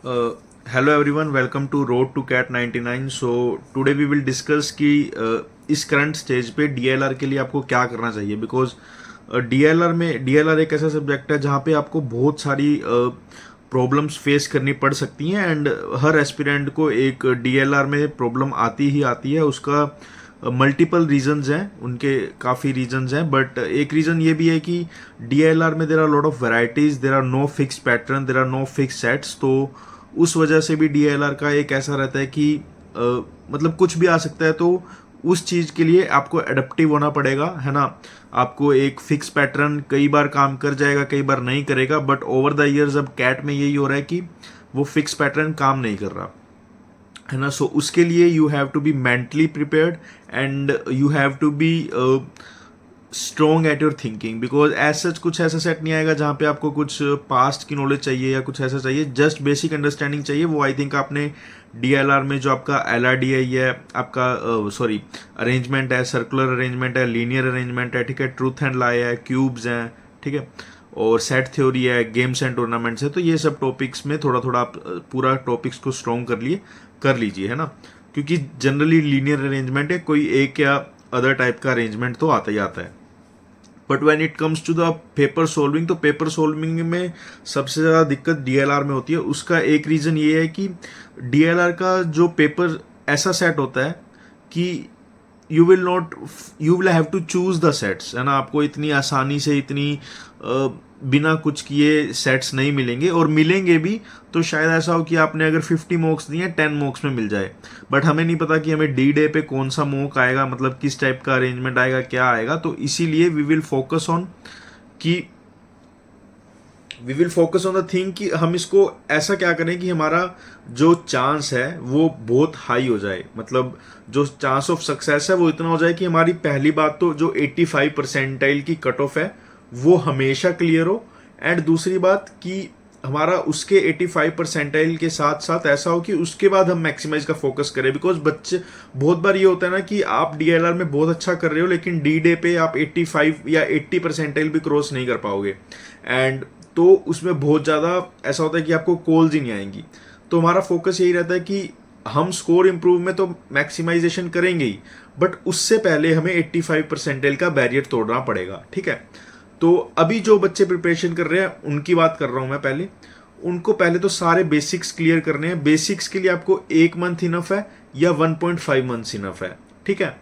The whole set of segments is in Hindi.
Hello everyone, welcome to Road to Cat 99. So today we will discuss कि इस करंट स्टेज पे DLR के लिए आपको क्या करना चाहिए बिकॉज DLR एक ऐसा सब्जेक्ट है जहाँ पे आपको बहुत सारी प्रॉब्लम्स फेस करनी पड़ सकती हैं एंड हर एस्पिरेंट को एक DLR में प्रॉब्लम आती ही आती है। उसका मल्टीपल रीजंस हैं, उनके काफ़ी रीजंस हैं, बट एक रीज़न ये भी है कि DLR में there are lot of varieties, there are no fix pattern, there are no fix sets. तो उस वजह से भी DLR का एक ऐसा रहता है कि मतलब कुछ भी आ सकता है, तो उस चीज़ के लिए आपको एडप्टिव होना पड़ेगा, है ना। आपको एक फिक्स पैटर्न कई बार काम कर जाएगा, कई बार नहीं करेगा, बट ओवर द ईयर्स अब कैट में यही हो रहा है कि वो फिक्स पैटर्न काम नहीं कर रहा, है ना। सो उसके लिए you have to be mentally prepared and you have to be strong at your thinking because as such कुछ ऐसा सेट नहीं आएगा जहाँ पे आपको कुछ पास्ट की नॉलेज चाहिए या कुछ ऐसा चाहिए, जस्ट बेसिक अंडरस्टैंडिंग चाहिए। वो आई थिंक आपने DLR में जो आपका LRD है, ये आपका सॉरी अरेंजमेंट है, सर्कुलर अरेंजमेंट है, लीनियर अरेंजमेंट है, ठीक है, ट्रूथ एंड लाई है, क्यूब्स हैं, ठीक है, और सेट थ्योरी है, गेम्स एंड टूर्नामेंट्स है। तो ये सब टॉपिक्स में थोड़ा थोड़ा आप पूरा टॉपिक्स को स्ट्रॉन्ग कर लीजिए, है ना, क्योंकि जनरली लीनियर अरेंजमेंट है, कोई एक या अदर टाइप का अरेंजमेंट तो आता ही आता है। But when it comes to the paper solving, तो पेपर सोल्विंग में सबसे ज़्यादा दिक्कत DLR में होती है। उसका एक रीज़न ये है कि DLR का जो पेपर ऐसा सेट होता है कि you will have to choose the sets, है ना। आपको इतनी आसानी से इतनी बिना कुछ किए सेट्स नहीं मिलेंगे, और मिलेंगे भी तो शायद ऐसा हो कि आपने अगर 50 मॉक्स दिए 10 मॉक्स में मिल जाए, बट हमें नहीं पता कि हमें D-Day पे कौन सा मॉक आएगा, मतलब किस टाइप का अरेंजमेंट आएगा, क्या आएगा। तो इसीलिए we will focus on the thing कि हम इसको ऐसा क्या करें कि हमारा जो चांस है वो बहुत हाई हो जाए, मतलब जो चांस ऑफ सक्सेस है वो इतना हो जाए कि हमारी पहली बात तो जो 85 परसेंटाइल की कट ऑफ है वो हमेशा क्लियर हो, एंड दूसरी बात कि हमारा उसके 85 परसेंटाइल के साथ साथ ऐसा हो कि उसके बाद हम मैक्सिमाइज का फोकस करें। बिकॉज बच्चे बहुत बार ये होता है ना कि आप DLR में बहुत अच्छा कर रहे हो लेकिन D-Day पे आप 85 या 80 परसेंटाइल भी क्रॉस नहीं कर पाओगे, एंड तो उसमें बहुत ज़्यादा ऐसा होता है कि आपको कॉल्स ही नहीं आएंगी। तो हमारा फोकस यही रहता है कि हम स्कोर इंप्रूव में तो मैक्सिमाइजेशन करेंगे ही, बट उससे पहले हमें 85 परसेंटाइल का बैरियर तोड़ना पड़ेगा, ठीक है। तो अभी जो बच्चे प्रिपरेशन कर रहे हैं उनकी बात कर रहा हूं मैं, पहले उनको पहले तो सारे बेसिक्स क्लियर करने हैं। बेसिक्स के लिए आपको 1 मंथ इनफ है या 1.5 मंथ्स इनफ है, ठीक है।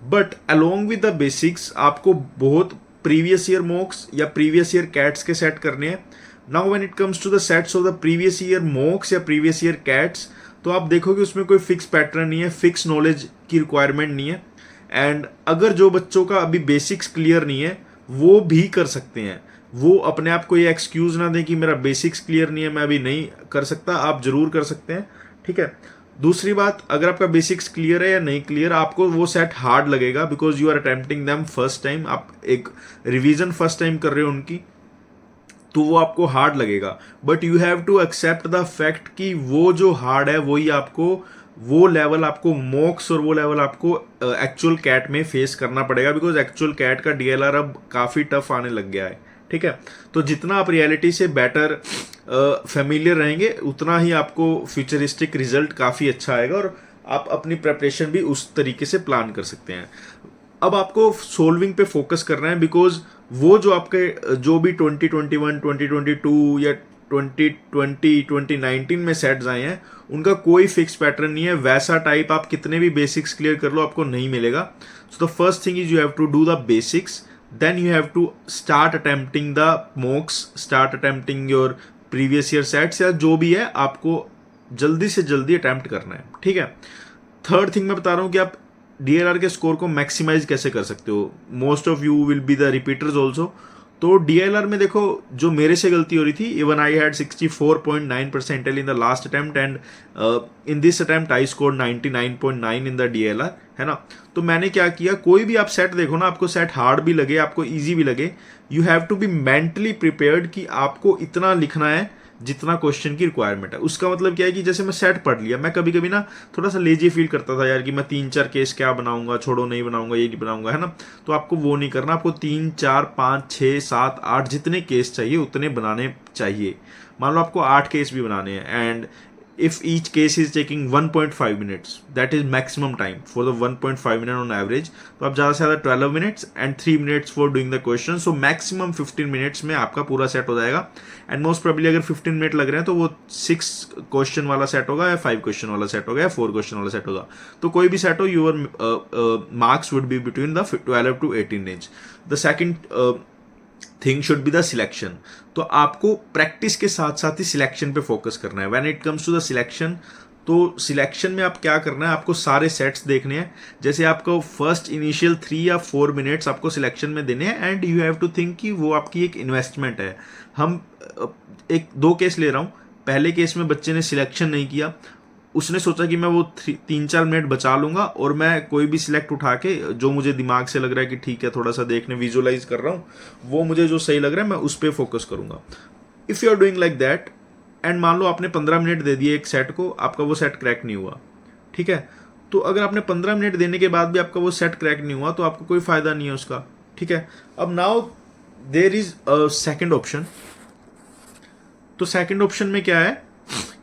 But along with the basics आपको बहुत प्रीवियस ईयर मॉक्स या प्रीवियस ईयर कैट्स के सेट करने हैं। Now when it comes to the sets of the previous year mocks या प्रीवियस ईयर कैट्स, तो आप देखोगे उसमें कोई फिक्स पैटर्न नहीं है, फिक्स नॉलेज की रिक्वायरमेंट नहीं है, एंड अगर जो बच्चों का अभी बेसिक्स क्लियर नहीं है वो भी कर सकते हैं। वो अपने आप को ये एक्सक्यूज ना दें कि मेरा बेसिक्स क्लियर नहीं है, मैं अभी नहीं कर सकता, आप जरूर कर सकते हैं, ठीक है। दूसरी बात, अगर आपका बेसिक्स क्लियर है या नहीं क्लियर, आपको वो सेट हार्ड लगेगा because you are attempting them first time, आप एक रिवीजन फर्स्ट टाइम कर रहे हो उनकी, तो वो आपको हार्ड लगेगा। But you have to accept the fact कि वो जो हार्ड है वही आपको, वो लेवल आपको मॉक्स और वो लेवल आपको एक्चुअल कैट में फेस करना पड़ेगा, बिकॉज एक्चुअल कैट का DLR अब काफ़ी टफ आने लग गया है, ठीक है। तो जितना आप रियलिटी से बेटर फेमिलियर रहेंगे उतना ही आपको फ्यूचरिस्टिक रिजल्ट काफ़ी अच्छा आएगा, और आप अपनी प्रेपरेशन भी उस तरीके से प्लान कर सकते हैं। अब आपको सोल्विंग पे फोकस करना है बिकॉज वो जो आपके जो भी 2021, 2022 या 2020, 2019 में सेट्स आए हैं उनका कोई फिक्स पैटर्न नहीं है। वैसा टाइप आप कितने भी बेसिक्स क्लियर कर लो आपको नहीं मिलेगा। So the first thing is you have to do the basics, then you have to start attempting the mocks, start attempting your previous year sets, या जो भी है आपको जल्दी से जल्दी अटेम्प्ट करना है, ठीक है। थर्ड थिंग मैं बता रहा हूँ कि आप DLR के स्कोर को मैक्सिमाइज कैसे कर सकते हो। Most of you will be the repeaters also. तो DLR में देखो जो मेरे से गलती हो रही थी, even I had 64.9 percentile in the last attempt, and in this attempt I score 99.9 in the DLR, है ना। तो मैंने क्या किया, कोई भी आप सेट देखो ना, आपको सेट हार्ड भी लगे आपको ईजी भी लगे, you have to be mentally prepared कि आपको इतना लिखना है जितना क्वेश्चन की रिक्वायरमेंट है। उसका मतलब क्या है कि जैसे मैं सेट पढ़ लिया, मैं कभी कभी ना थोड़ा सा लेजी फील करता था यार कि मैं 3-4 केस क्या बनाऊंगा, छोड़ो नहीं बनाऊंगा, ये नहीं बनाऊंगा, है ना। तो आपको वो नहीं करना, आपको 3, 4, 5, 6, 7, 8 जितने केस चाहिए उतने बनाने चाहिए। मान लो आपको 8 केस भी बनाने हैं and if each case is taking 1.5 minutes, that is maximum time for the 1.5 minute on average, तो आप ज़्यादा से ज़्यादा 12 minutes and 3 minutes for doing the question, so maximum 15 minutes में आपका पूरा सेट हो जाएगा. एंड मोस्ट प्रोबेबली अगर 15 मिनट लग रहे हैं तो वो 6 क्वेश्चन वाला सेट होगा या 5 क्वेश्चन वाला सेट होगा या 4 क्वेश्चन वाला सेट होगा. तो कोई भी सेट हो, your marks would be between the 12 to 18 range. The second thing should be the selection. तो आपको प्रैक्टिस के साथ साथ ही सिलेक्शन पे फोकस करना है. When it comes to the selection, तो सिलेक्शन में आप क्या करना है, आपको सारे सेट्स देखने हैं. जैसे आपको फर्स्ट इनिशियल 3 या 4 मिनट्स आपको सिलेक्शन में देने हैं and you have to think कि वो आपकी एक इन्वेस्टमेंट है. हम एक 2 केस ले रहा हूँ. पहले केस में बच्चे ने सिलेक्शन नहीं किया, उसने सोचा कि मैं वो 3-4 मिनट बचा लूंगा और मैं कोई भी सिलेक्ट उठा के जो मुझे दिमाग से लग रहा है कि ठीक है थोड़ा सा देखने विजुअलाइज कर रहा हूँ, वो मुझे जो सही लग रहा है मैं उस पर फोकस करूंगा. If you are doing like that and मान लो आपने 15 मिनट दे दिए एक सेट को, आपका वो सेट क्रैक नहीं हुआ, ठीक है. तो अगर आपने 15 मिनट देने के बाद भी आपका वो सेट क्रैक नहीं हुआ तो आपको कोई फायदा नहीं है उसका, ठीक है. अब now there is a second option. तो सेकेंड ऑप्शन में क्या है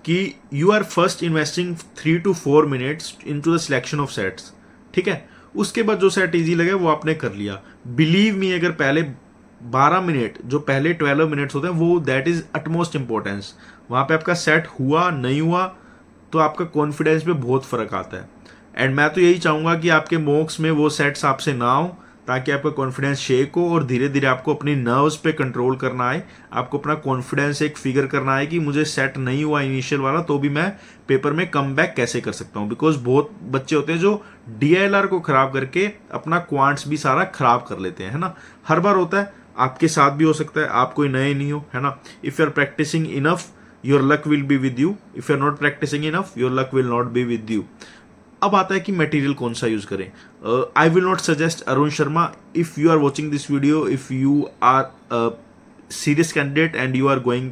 कि you are first investing 3 to 4 minutes into the selection of sets, ठीक है. उसके बाद जो सेट इजी लगे वो आपने कर लिया. बिलीव मी, अगर पहले 12 मिनट, जो पहले 12 मिनट्स होते हैं वो दैट इज अटमोस्ट इंपॉर्टेंस. वहाँ पे आपका सेट हुआ नहीं हुआ तो आपका कॉन्फिडेंस पे बहुत फर्क आता है. एंड मैं तो यही चाहूँगा कि आपके मॉक्स में वो सेट्स आपसे ना हो ताकि आपका कॉन्फिडेंस शेक हो और धीरे धीरे आपको अपनी नर्व्स पे कंट्रोल करना है. आपको अपना कॉन्फिडेंस एक फिगर करना है कि मुझे सेट नहीं हुआ इनिशियल वाला तो भी मैं पेपर में कम बैक कैसे कर सकता हूँ. बिकॉज बहुत बच्चे होते हैं जो DILR को खराब करके अपना क्वांट्स भी सारा खराब कर लेते हैं, है ना. हर बार होता है, आपके साथ भी हो सकता है, आप कोई नए नहीं हो, है ना. If you are practicing enough your luck will be with you. If you are not practicing enough your luck will not be with you. अब आता है कि मटेरियल कौन सा यूज करें. I will not suggest Arun Sharma. If you are watching this video, if you are serious candidate and you are going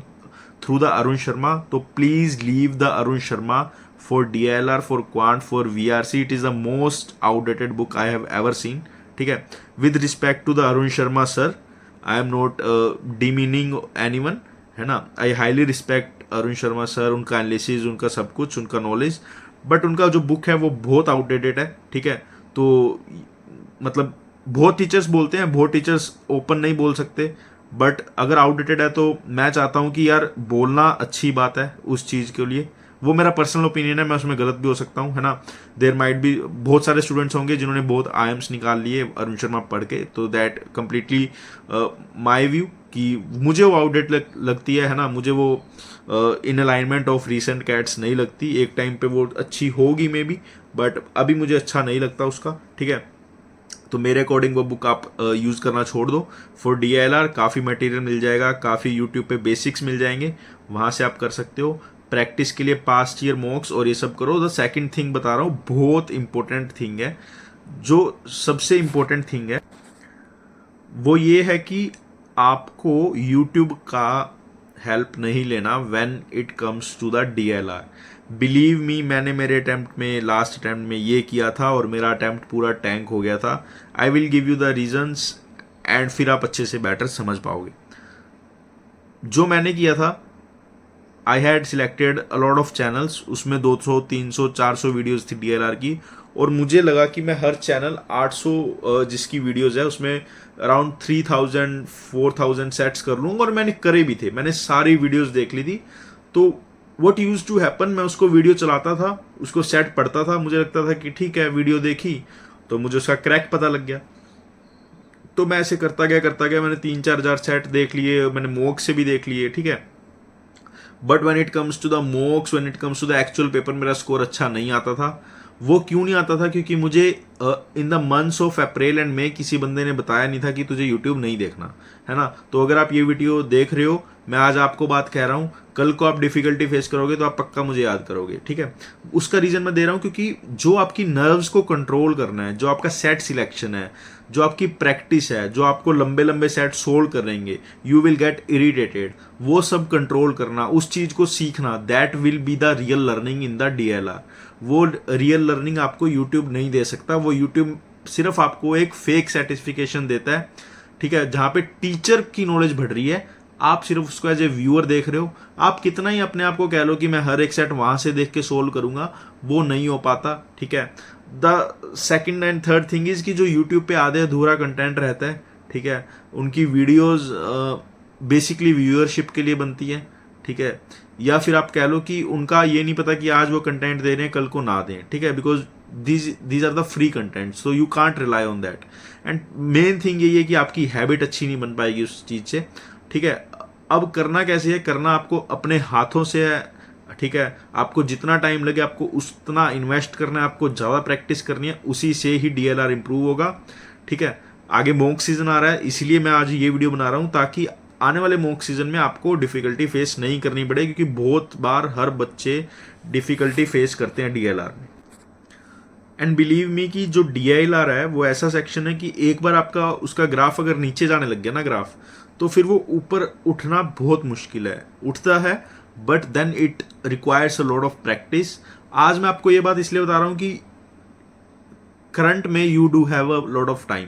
through the Arun Sharma, तो please leave the Arun Sharma for DILR, for quant, for VRC. It is the most outdated book I have ever seen, ठीक है. With respect to the Arun Sharma sir, I am not demeaning anyone, है ना. I highly respect Arun Sharma sir, उनका एनालिसिस, उनका सब कुछ, उनका नॉलेज, बट उनका जो बुक है वो बहुत आउटडेटेड है, ठीक है. तो मतलब बहुत टीचर्स बोलते हैं, बहुत टीचर्स ओपन नहीं बोल सकते, बट अगर आउटडेटेड है तो मैं चाहता हूँ कि यार बोलना अच्छी बात है उस चीज़ के लिए. वो मेरा पर्सनल ओपिनियन है, मैं उसमें गलत भी हो सकता हूँ, है ना. देयर माइट बी बहुत सारे स्टूडेंट्स होंगे जिन्होंने बहुत IIMs निकाल लिए अरुण शर्मा पढ़ के, तो दैट कम्प्लीटली माई व्यू कि मुझे वो आउटडेट लगती है ना. मुझे वो in alignment of recent cats नहीं लगती. एक टाइम पे वो अच्छी होगी मे बी, बट अभी मुझे अच्छा नहीं लगता उसका, ठीक है. तो मेरे अकॉर्डिंग वो बुक आप यूज़ करना छोड़ दो. फॉर DILR काफ़ी मटेरियल मिल जाएगा, काफ़ी यूट्यूब पे बेसिक्स मिल जाएंगे, वहाँ से आप कर सकते हो. प्रैक्टिस के लिए पास्ट ईयर मॉक्स और ये सब करो. द सेकंड थिंग बता रहा हूँ, बहुत इंपॉर्टेंट थिंग है, जो सबसे इंपॉर्टेंट थिंग है वो ये है कि आपको यूट्यूब का हेल्प नहीं लेना when it comes to the DILR. Believe me, मैंने मेरे अटैम्प्ट में, लास्ट अटैम्प्ट में ये किया था और मेरा अटैम्प्ट पूरा टैंक हो गया था. I will give you the reasons and फिर आप अच्छे से बेटर समझ पाओगे. जो मैंने किया था, I had selected a lot of channels, उसमें 200, 300, 400 वीडियोज़ थी DILR की, और मुझे लगा कि मैं हर चैनल 800 जिसकी वीडियोज़ है उसमें अराउंड 3000, 4000 सेट्स कर लूँगा, और मैंने करे भी थे. मैंने सारी वीडियोज़ देख ली थी. तो व्हाट यूज्ड टू हैपन, मैं उसको वीडियो चलाता था, उसको सेट पढ़ता था, मुझे लगता था कि ठीक है वीडियो देखी तो मुझे उसका क्रैक पता लग गया. तो मैं ऐसे करता गया, मैंने 3-4 हज़ार सेट देख लिए, मैंने मॉक से भी देख लिए, ठीक है. But when it comes to the mocks, when it comes to the actual paper, मेरा स्कोर अच्छा नहीं आता था. वो क्यों नहीं आता था? क्योंकि मुझे in the months of April and May किसी बंदे ने बताया नहीं था कि तुझे यूट्यूब नहीं देखना, है ना. तो अगर आप ये वीडियो देख रहे हो, मैं आज आपको बात कह रहा हूँ, कल को आप डिफिकल्टी फेस करोगे तो आप पक्का मुझे याद करोगे, ठीक है. उसका रीजन मैं दे रहा हूँ क्योंकि जो आपकी नर्व्स को कंट्रोल करना है, जो आपका सेट सिलेक्शन है, जो आपकी प्रैक्टिस है, जो आपको लंबे लंबे सेट सोल्व करेंगे, यू विल गेट इरिटेटेड, वो सब कंट्रोल करना, उस चीज को सीखना, that will be the real learning in the DILR. वो रियल लर्निंग आपको यूट्यूब नहीं दे सकता. वो यूट्यूब सिर्फ आपको एक फेक सर्टिफिकेशन देता है, ठीक है, जहाँ पे टीचर की नॉलेज बढ़ रही है आप सिर्फ उसको एज ए व्यूअर देख रहे हो। आप कितना ही अपने आप को कह लो कि मैं हर एक सेट वहां से देख के सोल्व करूंगा, वो नहीं हो पाता, ठीक है। The second and third thing is कि जो यूट्यूब पे आधे अधूरा कंटेंट रहता है, ठीक है, उनकी वीडियोज बेसिकली व्यूअरशिप के लिए बनती है, ठीक है, या फिर आप कह लो कि उनका ये नहीं पता कि आज वो कंटेंट दे रहे हैं कल को ना दें, ठीक है, because these are the free content, so you can't rely on that. And main thing यही है कि आपकी हैबिट अच्छी नहीं बन पाएगी उस चीज़ से, ठीक है। अब करना कैसे है, करना आपको अपने हाथों से है, ठीक है। आपको जितना टाइम लगे आपको उतना इन्वेस्ट करना है, आपको ज़्यादा प्रैक्टिस करनी है, उसी से ही DLR इंप्रूव होगा, ठीक है। आगे मॉक सीजन आ रहा है, इसीलिए मैं आज ये वीडियो बना रहा हूँ ताकि आने वाले मॉक सीजन में आपको डिफिकल्टी फेस नहीं करनी पड़े, क्योंकि बहुत बार हर बच्चे डिफिकल्टी फेस करते हैं DLR में। एंड बिलीव मी कि जो DLR है वो ऐसा सेक्शन है कि एक बार आपका उसका ग्राफ अगर नीचे जाने लग गया ना ग्राफ, तो फिर वो ऊपर उठना बहुत मुश्किल है। उठता है but then it requires a lot of practice. आज मैं आपको ये बात इसलिए बता रहा हूँ कि करंट में you do have a lot of time,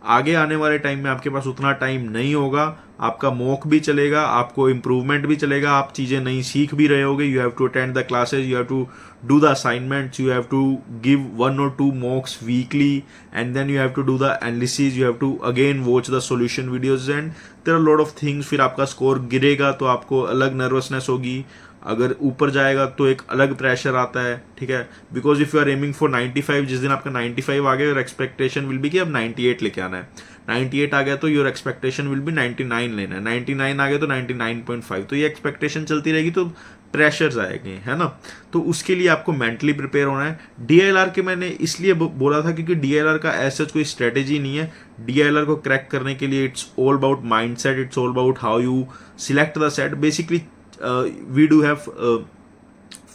आगे आने वाले टाइम में आपके पास उतना टाइम नहीं होगा, आपका मॉक भी चलेगा, आपको इम्प्रूवमेंट भी चलेगा, आप चीज़ें नई सीख भी रहे होगे। You have to attend the classes, you have to do the assignments, you have to give 1 or 2 mocks weekly, and then you have to do the analysis, you have to again watch the solution videos, and there are a lot of things। फिर आपका स्कोर गिरेगा तो आपको अलग नर्वसनेस होगी, अगर ऊपर जाएगा तो एक अलग प्रेशर आता है, ठीक है। Because if you are aiming for 95, जिस दिन आपका 95 आ गया, योर एक्सपेक्टेशन विल बी कि अब 98 लेके आना है। 98 आ गया तो योर एक्सपेक्टेशन विल बी 99 लेना है। 99 आ गया तो 99.5, तो ये एक्सपेक्टेशन चलती रहेगी, तो प्रेशर्स आएंगे, है ना। तो उसके लिए आपको मेंटली प्रिपेयर होना है। DLR के मैंने इसलिए बोला था क्योंकि DLR का ऐसा कोई स्ट्रेटेजी नहीं है। DLR को क्रैक करने के लिए it's all about mindset, it's all about how you select the set. Basically we do have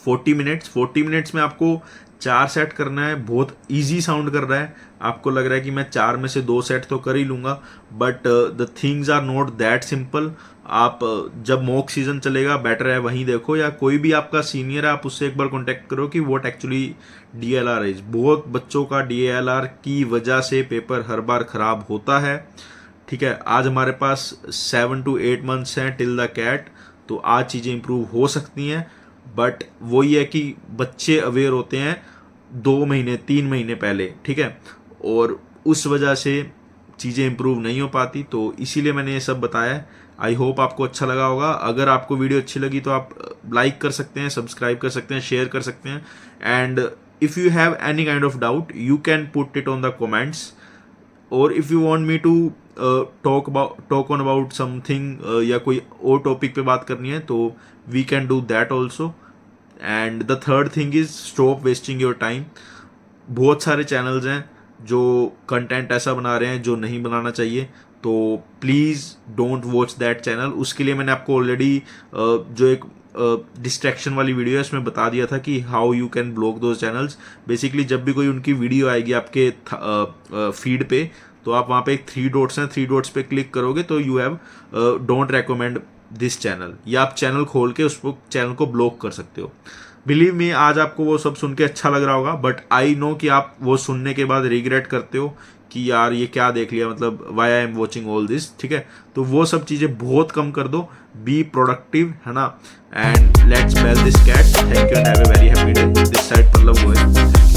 40 minutes. 40 minutes में आपको 4 सेट करना है। बहुत ईजी साउंड कर रहा है, आपको लग रहा है कि मैं 4 में से 2 सेट तो कर ही लूँगा, but the things are not that simple. आप जब मॉक सीजन चलेगा बेटर है वहीं देखो, या कोई भी आपका सीनियर है आप उससे एक बार कॉन्टेक्ट करो कि व्हाट एक्चुअली DLR इज। बहुत बच्चों का DLR की वजह से पेपर हर बार ख़राब होता है, ठीक है। आज हमारे पास 7 to 8 मंथ्स हैं टिल द कैट, तो आज चीज़ें इंप्रूव हो सकती हैं, बट वही है कि बच्चे अवेयर होते हैं 2 महीने 3 महीने पहले, ठीक है, और उस वजह से चीज़ें इंप्रूव नहीं हो पाती। तो इसीलिए मैंने ये सब बताया है। आई होप आपको अच्छा लगा होगा। अगर आपको वीडियो अच्छी लगी तो आप लाइक कर सकते हैं, सब्सक्राइब कर सकते हैं, शेयर कर सकते हैं, and if you have any kind of doubt you can put it on the comments, और if you want me to talk on about something या कोई और टॉपिक पे बात करनी है तो we can do that also. And the third thing is stop wasting your time. बहुत सारे चैनल्स हैं जो कंटेंट ऐसा बना रहे हैं जो नहीं बनाना चाहिए, तो please don't watch that channel. उसके लिए मैंने आपको ऑलरेडी जो एक डिस्ट्रैक्शन वाली वीडियो है उसमें बता दिया था कि how you can block those channels. Basically जब भी कोई उनकी वीडियो आएगी आपके फीड पे, तो आप वहाँ पे एक 3 डॉट्स हैं, 3 डॉट्स पे क्लिक करोगे तो you have don't recommend this channel, या आप चैनल खोल के उस चैनल को ब्लॉक कर सकते हो। बिलीव मी, आज आपको वो सब सुन के अच्छा लग रहा होगा, बट आई नो कि आप वो सुनने के बाद रिग्रेट करते हो कि यार ये क्या देख लिया, मतलब why I am watching all this, ठीक है। तो वो सब चीज़ें बहुत कम कर दो, बी प्रोडक्टिव, है ना, and let's bell this cat. Thank you and have a very happy day. This side Pallav Goyal.